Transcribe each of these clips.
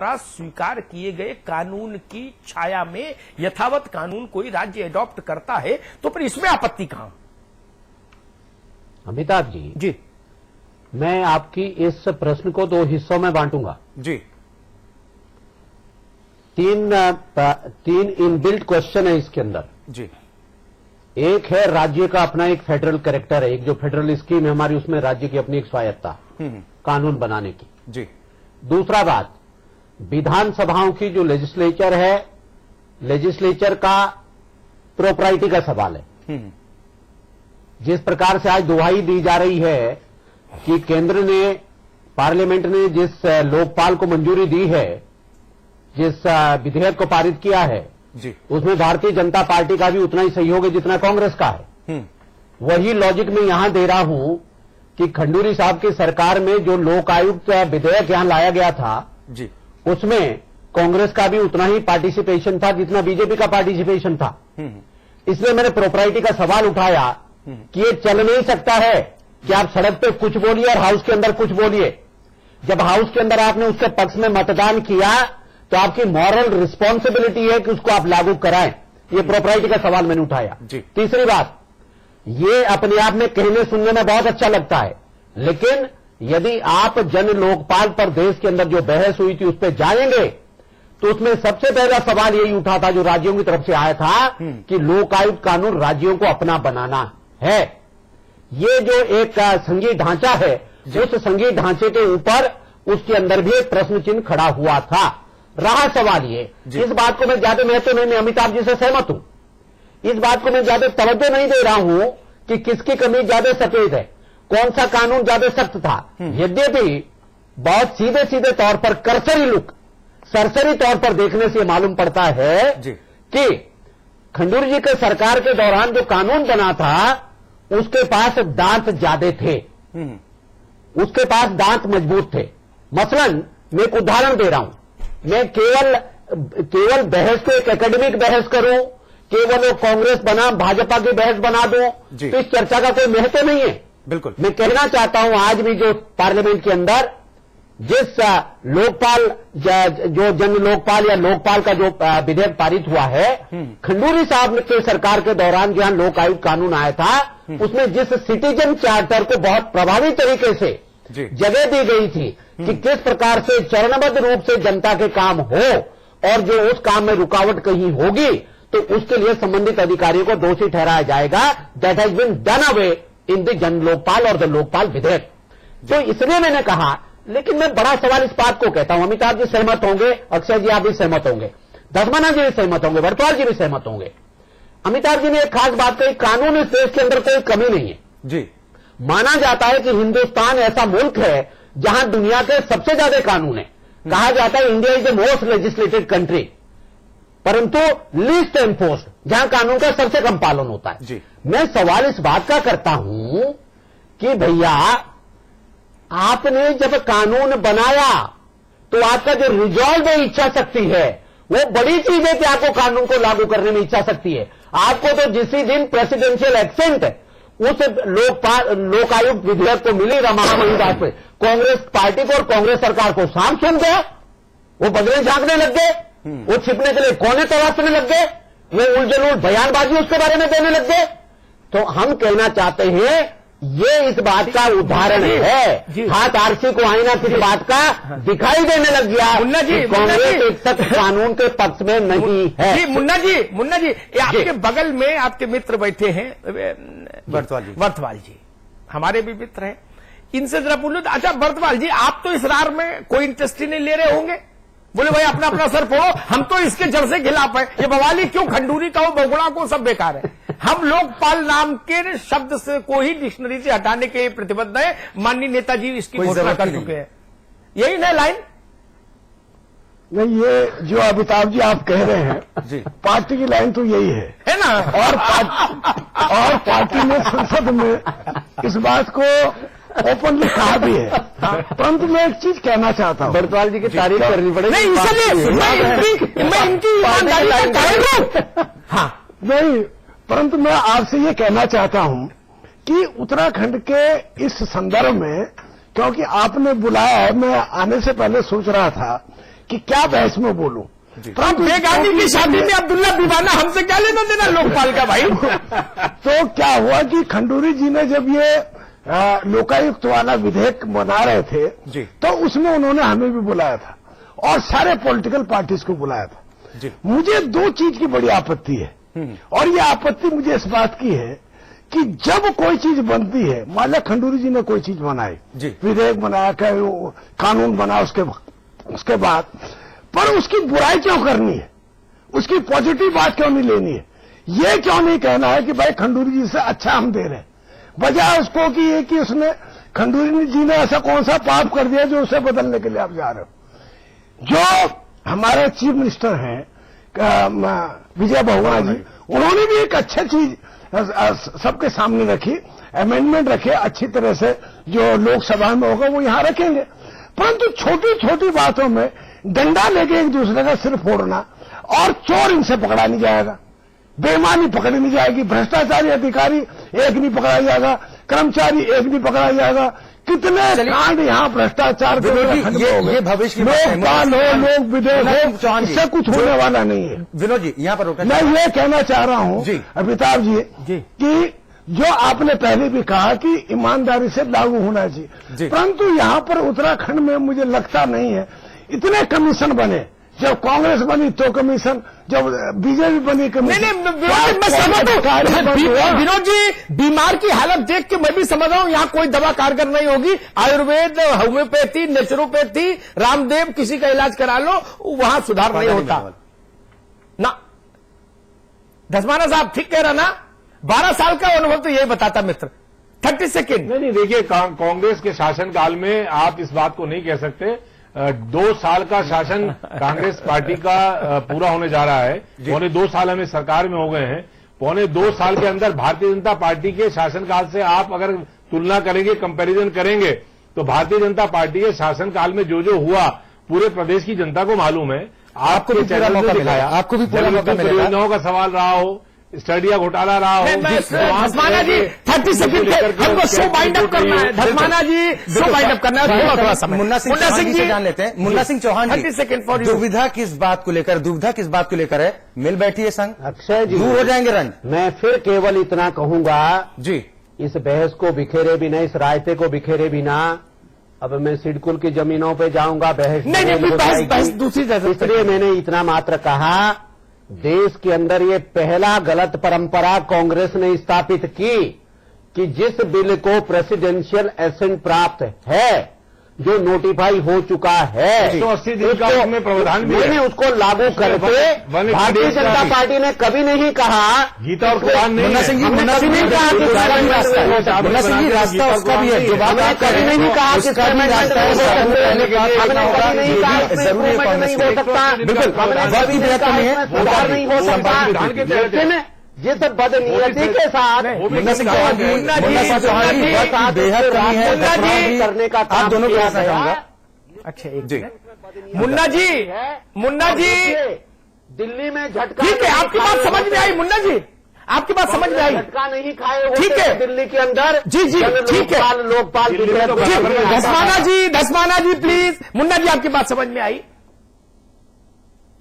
स्वीकार किए गए कानून की छाया में यथावत कानून कोई राज्य एडॉप्ट करता है तो फिर इसमें आपत्ति कहां? अमिताभ जी, मैं आपकी इस प्रश्न को दो हिस्सों में बांटूंगा जी। तीन इनबिल्ट क्वेश्चन है इसके अंदर जी। एक है राज्य का अपना एक फेडरल कैरेक्टर है, एक जो फेडरल स्कीम है हमारी, उसमें राज्य की अपनी एक स्वायत्ता कानून बनाने की। जी। दूसरा बात, विधानसभाओं की जो लेजिस्लेचर है, लेजिस्लेचर का प्रोप्राइटी का सवाल है। जिस प्रकार से आज दुहाई दी जा रही है कि केंद्र ने, पार्लियामेंट ने जिस लोकपाल को मंजूरी दी है, जिस विधेयक को पारित किया है जी, उसमें भारतीय जनता पार्टी का भी उतना ही सहयोग है जितना कांग्रेस का है। वही लॉजिक में यहां दे रहा हूं कि खंडूरी साहब की सरकार में जो लोक आयुक्त विधेयक यहां लाया गया था जी, उसमें कांग्रेस का भी उतना ही पार्टिसिपेशन था जितना बीजेपी का पार्टिसिपेशन था। इसलिए मैंने प्रोप्राइटी का सवाल उठाया कि ये चल नहीं सकता है कि आप सड़क पे कुछ बोलिए और हाउस के अंदर कुछ बोलिए। जब हाउस के अंदर आपने उसके पक्ष में मतदान किया तो आपकी मॉरल रिस्पॉन्सिबिलिटी है कि उसको आप लागू कराएं। ये प्रोप्राइटी का सवाल मैंने उठाया। तीसरी बात, ये अपने आप में कहने सुनने में बहुत अच्छा लगता है, लेकिन यदि आप जन लोकपाल पर देश के अंदर जो बहस हुई थी उस पर जाएंगे तो उसमें सबसे पहला सवाल यही उठा था जो राज्यों की तरफ से आया था कि लोक आयुक्त कानून राज्यों को अपना बनाना है। ये जो एक संघीय ढांचा है, उस संघीय ढांचे के ऊपर उसके अंदर भी एक प्रश्न चिन्ह खड़ा हुआ था। रहा सवाल ये, इस बात को मैं ज्यादा महत्व नहीं, मैं अमिताभ जी से सहमत हूं, इस बात को मैं ज्यादा तवज्जो नहीं दे रहा हूं कि किसकी कमीज ज्यादा सफेद है, कौन सा कानून ज्यादा सख्त था। यद्यपि बहुत सीधे सीधे तौर पर कर्सरी लुक, सरसरी तौर पर देखने से मालूम पड़ता है कि खंडूरी जी के सरकार के दौरान जो कानून बना था उसके पास दांत ज्यादा थे, उसके पास दांत मजबूत थे। मसलन मैं एक उदाहरण दे रहा हूं, मैं केवल बहस को एक एकेडमिक बहस करूं, केवल वो कांग्रेस बना भाजपा की बहस बना दूं तो इस चर्चा का कोई महत्व नहीं है। बिल्कुल, मैं कहना चाहता हूं आज भी जो पार्लियामेंट के अंदर जिस लोकपाल, जो जन लोकपाल या लोकपाल का जो विधेयक पारित हुआ है, खंडूरी साहब के सरकार के दौरान जहां लोक आयुक्त कानून आया था उसमें जिस सिटीजन चार्टर को बहुत प्रभावी तरीके से जगह दी गई थी कि किस प्रकार से चरणबद्ध रूप से जनता के काम हो और जो उस काम में रुकावट कहीं होगी तो उसके लिए संबंधित अधिकारियों को दोषी ठहराया जाएगा। That has been done away in the Jan Lokpal और द लोकपाल विधेयक। तो इसलिए मैंने कहा, लेकिन मैं बड़ा सवाल इस बात को कहता हूं, अमिताभ जी सहमत होंगे, अक्षय जी आप भी सहमत होंगे, धर्माना जी भी सहमत होंगे, वर्तवाल जी भी सहमत होंगे। अमिताभ जी ने एक खास बात कही, कानून इस देश के अंदर कोई कमी नहीं है जी। माना जाता है कि हिंदुस्तान ऐसा मुल्क है जहां दुनिया के सबसे ज्यादा कानून है। कहा जाता है India is the most legislated country, परंतु लीस्ट एनफोर्स्ड, जहां कानून का सबसे कम पालन होता है जी। मैं सवाल इस बात का करता हूं कि भैया आपने जब कानून बनाया तो आपका जो रिजॉल्व इच्छा शक्ति है वो बड़ी चीज है कि आपको कानून को लागू करने में इच्छा शक्ति है। आपको तो जिसी दिन प्रेसिडेंशियल एक्सेंट उस लोक आयुक्त विधेयक को मिली महामहिम वाजपेयी, कांग्रेस पार्टी को और कांग्रेस सरकार को शाम सुन गया, वो बदले झांकने लग गए, वो छिपने के लिए कोने तलाशने लग गए, वो उलझन बयानबाजी उसके बारे में देने लग गए। तो हम कहना चाहते हैं ये इस बात का उदाहरण है, हाथ आरसी को आईना किसी बात का दिखाई देने लग गया। मुन्ना जी, कांग्रेस एक सख्त कानून के पक्ष में नहीं है जी। मुन्ना जी, ये आपके बगल में आपके मित्र बैठे हैं वर्तवाल जी, हमारे भी मित्र हैं, इनसे जरा बोलो। अच्छा वर्तवाल जी, आप तो इस रार में कोई इंटरेस्ट नहीं ले रहे होंगे, बोले भाई अपना अपना सर फोड़ो, हम तो इसके जड़ से खिलाफ है, ये बवाली क्यों, खंडूरी का हो, बगुड़ा को, सब बेकार है। हम लोकपाल नाम के शब्द से को ही डिक्शनरी से हटाने के लिए प्रतिबद्ध है। माननीय नेताजी इसकी घोषणा कर चुके हैं, यही ना लाइन नहीं। ये जो अमिताभ जी आप कह रहे हैं जी, पार्टी की लाइन तो यही है ना, और पार्टी ने संसद में इस बात को ओपनली कहा भी है। परंतु मैं एक चीज कहना चाहता हूं, वर्तवाल जी की तारीफ करनी पड़ेगी। नहीं, इसलिए मैं इनकी ईमानदारी का कायल हूं। हाँ नहीं, परंतु मैं आपसे ये कहना चाहता हूं कि उत्तराखंड के इस संदर्भ में क्योंकि आपने बुलाया है, मैं आने से पहले सोच रहा था कि क्या बहस में बोलूं। ट्रंप बेगानी की शादी में अब्दुल्ला दीवाना, हमसे क्या लेना देना लोकपाल का भाई। तो क्या हुआ कि खंडूरी जी ने जब ये लोकायुक्त वाला विधेयक बना रहे थे जी, तो उसमें उन्होंने हमें भी बुलाया था और सारे पॉलिटिकल पार्टीज को बुलाया था जी। मुझे दो चीज की बड़ी आपत्ति है और ये आपत्ति मुझे इस बात की है कि जब कोई चीज बनती है, मान लिया खंडूरी जी ने कोई चीज बनाई, विधेयक बनाया, कानून बना, उसके बाद पर उसकी बुराई क्यों करनी है, उसकी पॉजिटिव बात क्यों नहीं लेनी है, ये क्यों नहीं कहना है कि भाई खंडूरी जी से अच्छा हम दे रहे हैं, बजाय उसको कि ये कि उसने खंडूरी जी ने ऐसा कौन सा पाप कर दिया जो उसे बदलने के लिए आप जा रहे हो। जो हमारे चीफ मिनिस्टर हैं विजय बहुगुणा जी, उन्होंने भी एक अच्छा चीज सबके सामने रखी, अमेंडमेंट रखे, अच्छी तरह से जो लोकसभा में होगा वो यहां रखेंगे, परंतु छोटी छोटी बातों में डंडा लेके एक दूसरे का सिर फोड़ना, और चोर इनसे पकड़ा नहीं जाएगा, बेईमानी पकड़ी नहीं जाएगी, भ्रष्टाचारी अधिकारी एक नहीं पकड़ा जाएगा, कर्मचारी एक नहीं पकड़ा जाएगा, कितने कांड यहाँ भ्रष्टाचार के ये भविष्य की लोकपाल हो, लोक विधेयक हो, इससे कुछ होने वाला नहीं है। विनोद जी यहाँ पर मैं ये कहना चाह रहा हूँ अमिताभ जी कि जो आपने पहले भी कहा कि ईमानदारी से लागू होना चाहिए, परंतु यहाँ पर उत्तराखंड में मुझे लगता नहीं है इतने कमीशन बने। जब कांग्रेस बनी तो कमीशन, जब बीजेपी बनी कमीशन। विनोद जी, बीमार की हालत देख के मैं भी समझ रहा हूं यहाँ कोई दवा कारगर नहीं होगी, आयुर्वेद, होम्योपैथी, नेचुरोपैथी, रामदेव, किसी का इलाज करा लो, वहां सुधार नहीं होता ना। धस्माना साहब ठीक कह रहा ना, 12 साल का अनुभव तो यही बताता मित्र। 30 सेकेंड। नहीं, देखिए कांग्रेस के शासनकाल में आप इस बात को नहीं कह सकते। 2 साल का शासन कांग्रेस पार्टी का पूरा होने जा रहा है, पौने 2 साल हमें सरकार में हो गए हैं। पौने 2 साल के अंदर भारतीय जनता पार्टी के शासनकाल से आप अगर तुलना करेंगे, कंपैरिजन करेंगे, तो भारतीय जनता पार्टी के शासनकाल में जो जो हुआ पूरे प्रदेश की जनता को मालूम है। आपको भी पूरा मौका मिला, आपको भी पूरा मौका मिला। परियोजनाओं का सवाल रहा हो, स्टडिया घोटाला रहा हो। धस्माना जी 30 सेकंड हमको शो बाइंड अप करना है। धस्माना जी शो बाइंड अप करना है, थोड़ा सा। मुन्ना सिंह जी जान लेते हैं। मुन्ना सिंह चौहान 30 सेकंड फॉर दुविधा किस बात को लेकर है? मिल बैठी है संघ, अक्षय जी दूर हो जाएंगे रंग। मैं फिर केवल इतना कहूंगा जी, इस बहस को बिखेरे बिना, इस रायते को बिखेरे बिना अब मैं सिडकुल की जमीनों पे जाऊंगा, बहस नहीं, दूसरी जगह। इसलिए मैंने इतना मात्र कहा, देश के अंदर ये पहला गलत परंपरा कांग्रेस ने स्थापित की कि जिस बिल को प्रेसिडेंशियल एसेंट प्राप्त है, जो नोटिफाई हो चुका है, 180 दिन का उसमें प्रावधान भी है, उसको लागू करके भारतीय जनता पार्टी ने कभी नहीं कहा, गीता और कुरान नहीं। मुन्ना सिंह जी कहा कि मुन्ना सिंह जी रास्ता उसका भी है, जो बात आप कभी नहीं कहा कि उसका भी रास्ता है, जरूरी नहीं हो सकता, बिल्कुल वक्त की बेहद कमी है, नहीं हो सकता, लेकिन ये सब बदनीयती के साथ मुन्ना सिंह चौहान जी बेहद कमी है करने का आप दोनों को कहना चाहूंगा। अच्छा एक जी, मुन्ना जी दिल्ली में झटका, ठीक है, आपकी बात समझ में आई। मुन्ना जी आपकी बात समझ में आई, झटका नहीं खाए हुए, ठीक है, दिल्ली के अंदर जी ठीक है। लोकपाल धस्माना जी प्लीज। मुन्ना जी आपकी बात समझ में आई।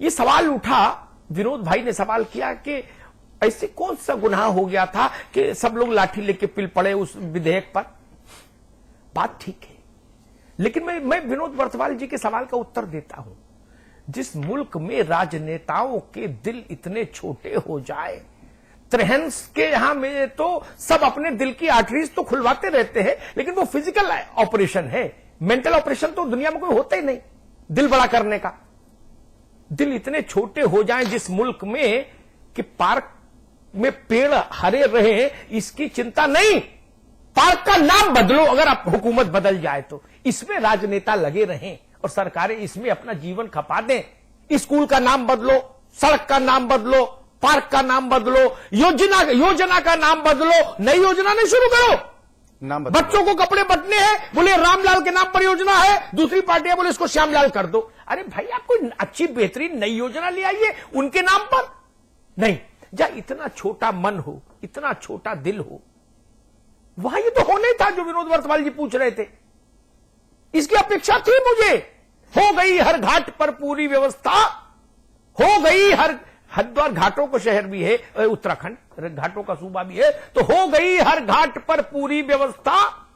ये सवाल उठा, विनोद भाई ने सवाल किया कि ऐसे कौन सा गुनाह हो गया था कि सब लोग लाठी लेके पिल पड़े उस विधेयक पर। बात ठीक है, लेकिन मैं विनोद वर्तवाल जी के सवाल का उत्तर देता हूं। जिस मुल्क में राजनेताओं के दिल इतने छोटे हो जाए, त्रेहंस के यहां में तो सब अपने दिल की आर्टरीज तो खुलवाते रहते हैं, लेकिन वो फिजिकल ऑपरेशन है, मेंटल ऑपरेशन तो दुनिया में कोई होता ही नहीं दिल बड़ा करने का। दिल इतने छोटे हो जाएं जिस मुल्क में कि पार्क में पेड़ हरे रहे, इसकी चिंता नहीं, पार्क का नाम बदलो अगर आप हुकूमत बदल जाए तो। इसमें राजनेता लगे रहें और सरकारें इसमें अपना जीवन खपा दें। स्कूल का नाम बदलो, सड़क का नाम बदलो, पार्क का नाम बदलो, योजना का नाम बदलो, नई योजना नहीं शुरू करो। नाम बदलो। बच्चों को कपड़े बटने हैं, बोले रामलाल के नाम पर योजना है, दूसरी पार्टियां बोले इसको श्यामलाल कर दो। अरे भाई आप कोई अच्छी बेहतरीन नई योजना ले आइए उनके नाम पर। नहीं, जहां इतना छोटा मन हो, इतना छोटा दिल हो, वहां ये तो होने था जो विनोद वर्तवाल जी पूछ रहे थे। इसकी अपेक्षा थी मुझे। हो गई हर घाट पर पूरी व्यवस्था, हो गई हर, हरिद्वार घाटों का शहर भी है, उत्तराखंड घाटों का सूबा भी है, तो हो गई हर घाट पर पूरी व्यवस्था,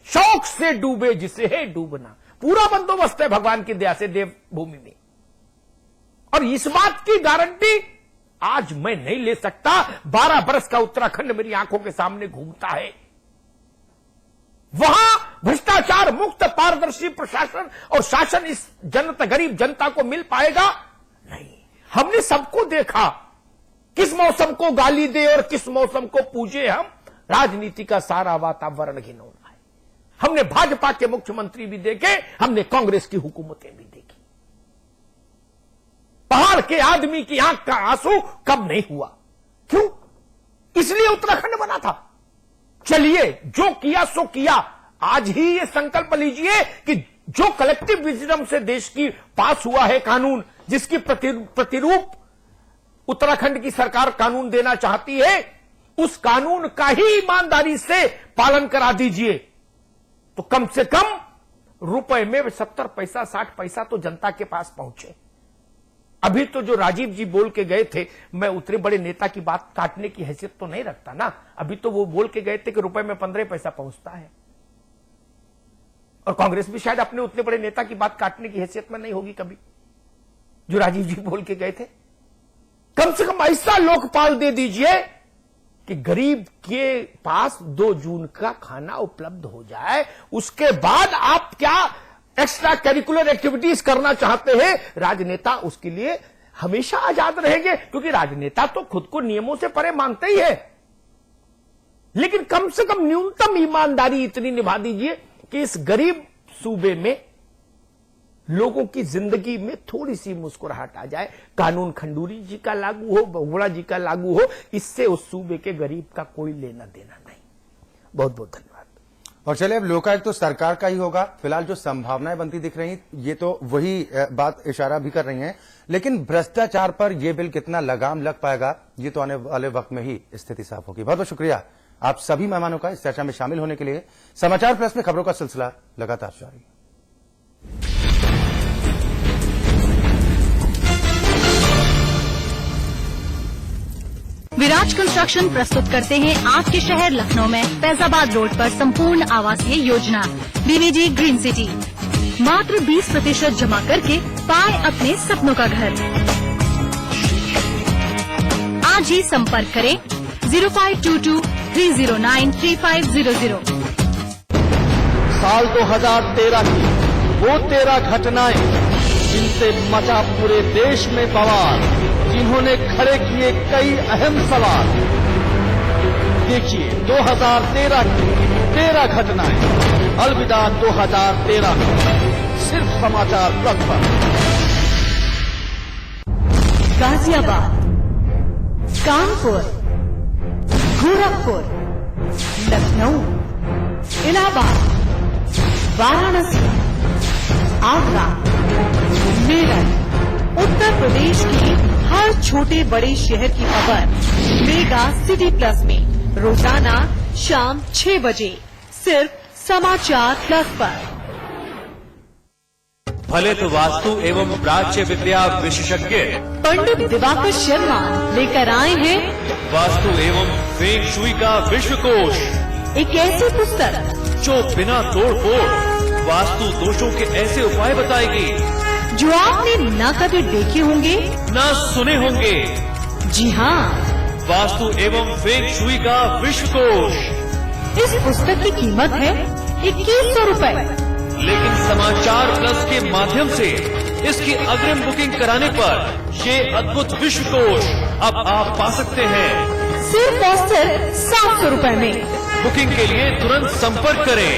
शौक से डूबे जिसे है डूबना। पूरा बंदोबस्त है भगवान की दया से देवभूमि में, और इस बात की गारंटी आज मैं नहीं ले सकता। 12 बरस का उत्तराखंड मेरी आंखों के सामने घूमता है। वहां भ्रष्टाचार मुक्त पारदर्शी प्रशासन और शासन इस जनता, गरीब जनता को मिल पाएगा? नहीं। हमने सबको देखा, किस मौसम को गाली दे और किस मौसम को पूजे हम। राजनीति का सारा वातावरण घिनौना है। हमने भाजपा के मुख्यमंत्री भी देखे, हमने कांग्रेस की हुकूमतें भी देखी। पहाड़ के आदमी की आंख का आंसू कब नहीं हुआ? क्यों? इसलिए उत्तराखंड बना था। चलिए, जो किया सो किया। आज ही ये संकल्प लीजिए कि जो कलेक्टिव विजडम से देश की पास हुआ है कानून, जिसकी प्रतिरूप उत्तराखंड की सरकार कानून देना चाहती है, उस कानून का ही ईमानदारी से पालन करा दीजिए। तो कम से कम रुपए में 70 पैसा 60 पैसा तो जनता के पास पहुंचे। अभी तो जो राजीव जी बोल के गए थे, मैं उतने बड़े नेता की बात काटने की हैसियत तो नहीं रखता ना। अभी तो वो बोल के गए थे कि रुपए में 15 पैसा पहुंचता है, और कांग्रेस भी शायद अपने उतने बड़े नेता की बात काटने की हैसियत में नहीं होगी कभी, जो राजीव जी बोल के गए थे। कम से कम ऐसा लोकपाल दे दीजिए कि गरीब के पास 2 जून का खाना उपलब्ध हो जाए। उसके बाद आप क्या एक्स्ट्रा करिकुलर एक्टिविटीज करना चाहते हैं, राजनेता उसके लिए हमेशा आजाद रहेंगे, क्योंकि राजनेता तो खुद को नियमों से परे मानते ही है। लेकिन कम से कम न्यूनतम ईमानदारी इतनी निभा दीजिए कि इस गरीब सूबे में लोगों की जिंदगी में थोड़ी सी मुस्कुराहट आ जाए। कानून खंडूरी जी का लागू हो, बहुगुणा जी का लागू हो, इससे उस सूबे के गरीब का कोई लेना देना नहीं। बहुत बहुत धन्यवाद। और चलिए, अब लोकायुक्त तो सरकार का ही होगा। फिलहाल जो संभावनाएं बनती दिख रही ये तो वही बात इशारा भी कर रही हैं, लेकिन भ्रष्टाचार पर यह बिल कितना लगाम लग पाएगा, ये तो आने वाले वक्त में ही स्थिति साफ होगी। बहुत बहुत शुक्रिया आप सभी मेहमानों का इस चर्चा में शामिल होने के लिए। समाचार प्लस में खबरों का सिलसिला लगातार जारी। विराज कंस्ट्रक्शन प्रस्तुत करते हैं आपके शहर लखनऊ में फैजाबाद रोड पर संपूर्ण आवासीय योजना बीवीजी ग्रीन सिटी। मात्र 20% जमा करके पाए अपने सपनों का घर। आज ही संपर्क करें 0522-309-3500। साल 2013 की वो 13 घटनाएं जिनसे मचा पूरे देश में बवाल, जिन्होंने खड़े किए कई अहम सवाल। देखिए 2013 की 13 घटनाएं। अलविदा 2013 सिर्फ समाचार प्लस पर। गाजियाबाद, कानपुर, गोरखपुर, लखनऊ, इलाहाबाद, वाराणसी, आगरा, मेरठ, उत्तर प्रदेश के हर छोटे बड़े शहर की खबर मेगा सिटी प्लस में रोजाना शाम 6 बजे सिर्फ समाचार प्लस पर। फलित वास्तु एवं प्राच्य विद्या विशेषज्ञ पंडित दिवाकर शर्मा लेकर आए हैं वास्तु एवं फेंग शुई का विश्वकोश। एक ऐसी पुस्तक जो बिना तोड़ फोड़ वास्तु दोषों के ऐसे उपाय बताएगी जो आपने न कभी देखे होंगे न सुने होंगे। जी हाँ, वास्तु एवं फेंग शुई का विश्वकोश। इस पुस्तक की कीमत है 2100 रुपए। लेकिन समाचार प्लस के माध्यम से इसकी अग्रिम बुकिंग कराने पर ये अद्भुत विश्वकोश अब आप पा सकते हैं सिर्फ और सिर्फ 700 रुपए में। बुकिंग के लिए तुरंत संपर्क करें।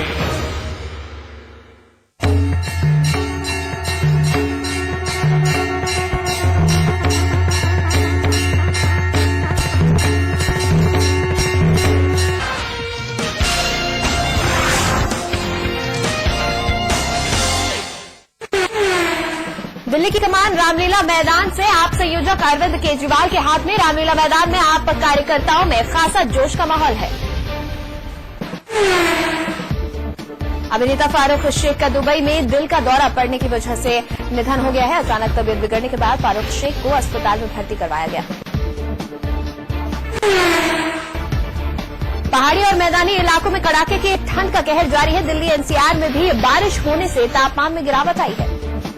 दिल्ली की कमान रामलीला मैदान से आप संयोजक अरविंद केजरीवाल के हाथ में। रामलीला मैदान में आप कार्यकर्ताओं में खासा जोश का माहौल है। अभिनेता फारूक शेख का दुबई में दिल का दौरा पड़ने की वजह से निधन हो गया है। अचानक तबीयत बिगड़ने के बाद फारूक शेख को अस्पताल में भर्ती करवाया गया। पहाड़ी और मैदानी इलाकों में कड़ाके की ठंड का कहर जारी है। दिल्ली एनसीआर में भी बारिश होने से तापमान में गिरावट आई है।